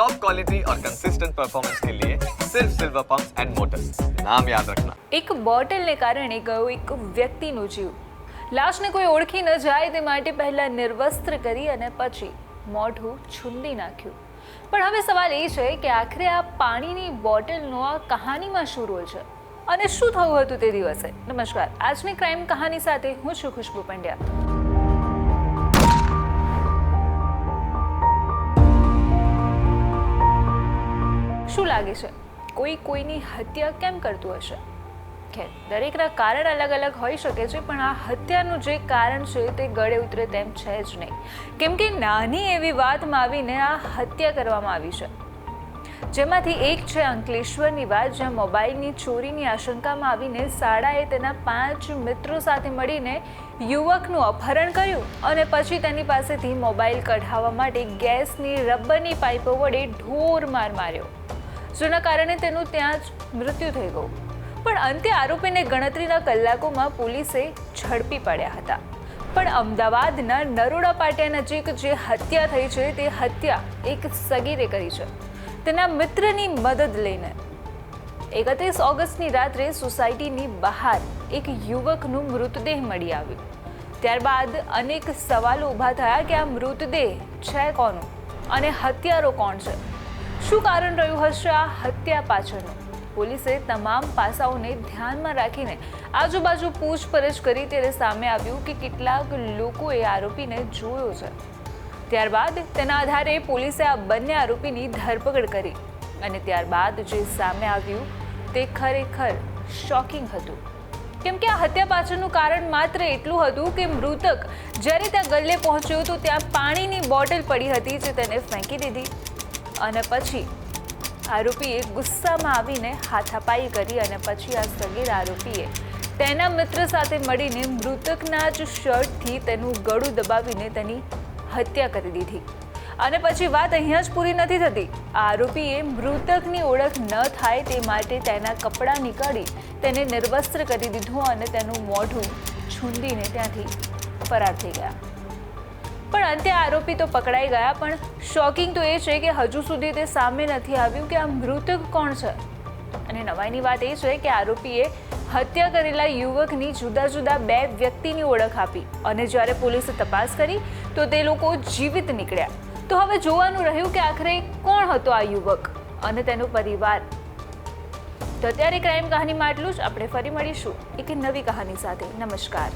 Top quality और consistent performance के लिए सिर्फ सिल्वर पंप्स एंड मोटर्स, नाम याद रखना। એક બોટલને કારણે ગયો એક વ્યક્તિનો જીવ. લાશને કોઈ ઓળખી ન જાય તે માટે પહેલા નિર્વસ્ત્ર કરી અને પછી મોઢું છૂંદી નાખ્યું. પણ હવે સવાલ એ છે કે આખરે આ પાણીની બોટલનો આ કહાનીમાં શું રોલ છે અને શું થયું હતું તે દિવસે. નમસ્કાર, આજની ક્રાઇમ કહાની સાથે હું છું ખુશ્બુ પંડ્યા. શું લાગે છે કોઈ કોઈની હત્યા કેમ કરતું હશે? ખેર, દરેકના કારણ અલગ અલગ હોઈ શકે છે, પણ આ હત્યાનું જે કારણ છે તે ગળે ઉતરે તેમ છે જ નહીં. કેમ કે નાની એવી વાતમાં આવીને આ હત્યા કરવામાં આવી છે. જેમાંથી એક છે અંકલેશ્વરની વાત, જ્યાં મોબાઈલની ચોરીની આશંકામાં આવીને શાળાએ તેના 5 મિત્રો સાથે મળીને યુવકનું અપહરણ કર્યું અને પછી તેની પાસેથી મોબાઈલ કઢાવવા માટે ગેસની રબરની પાઇપો વડે ઢોર માર માર્યો, જેના કારણે તેનું ત્યાં જ મૃત્યુ થઈ ગયું. પણ અંતે આરોપીને ગણતરીના કલાકોમાં પોલીસે ઝડપી પાડ્યા હતા. પણ અમદાવાદના નરોડા પાટિયા નજીક જે હત્યા થઈ છે તે હત્યા એક સગીરે કરી છે, તેના મિત્રની મદદ લઈને. 31 ઓગસ્ટની રાત્રે સોસાયટીની બહાર એક યુવકનું મૃતદેહ મળી આવ્યું. ત્યારબાદ અનેક સવાલો ઊભા થયા કે આ મૃતદેહ છે કોનો અને હત્યારો કોણ છે? શું કારણ રહ્યું હશે આ હત્યા પાછળનું? પોલીસે તમામ પાસાઓને ધ્યાનમાં રાખીને આજુબાજુ પૂછપરછ કરી ત્યારે સામે આવ્યું કે કેટલાક લોકોએ આરોપીને જોયો છે. ત્યારબાદ તેના આધારે પોલીસે આ બંને આરોપીની ધરપકડ કરી અને ત્યારબાદ જે સામે આવ્યું તે ખરેખર શોકિંગ હતું. કેમ કે આ હત્યા પાછળનું કારણ માત્ર એટલું હતું કે મૃતક જ્યારે ત્યાં ગલ્લે પહોંચ્યો તો ત્યાં પાણીની બોટલ પડી હતી, જે તેને ફેંકી દીધી અને પછી આરોપીએ ગુસ્સામાં આવીને હાથાપાઈ કરી અને પછી આ સગીર આરોપીએ તેના મિત્ર સાથે મળીને મૃતકના જ શર્ટથી તેનું ગળું દબાવીને તેની હત્યા કરી દીધી. અને પછી વાત અહીંયા જ પૂરી નથી થતી. આરોપીએ મૃતકની ઓળખ ન થાય તે માટે તેના કપડાં નીકાળી તેને નિર્વસ્ત્ર કરી દીધું અને તેનું મોઢું છૂંદીને ત્યાંથી ફરાર થઈ ગયા. પણ અંતે આરોપી તો પકડાઈ ગયા, પણ શોકિંગ તો એ છે કે હજુ સુધી તે સામે નથી આવ્યું કે આ મૃતક કોણ છે. અને નવાઈની વાત એ છે કે આરોપીએ હત્યા કરેલા યુવકની જુદા જુદા 2 વ્યક્તિની ઓળખ આપી અને જ્યારે પોલીસે તપાસ કરી તો તે લોકો જીવિત નીકળ્યા. તો હવે જોવાનું રહ્યું કે આખરે કોણ હતો આ યુવક અને તેનો પરિવાર. તો અત્યારે ક્રાઇમ કહાનીમાં આટલું જ. આપણે ફરી મળીશું એક નવી કહાની સાથે. નમસ્કાર.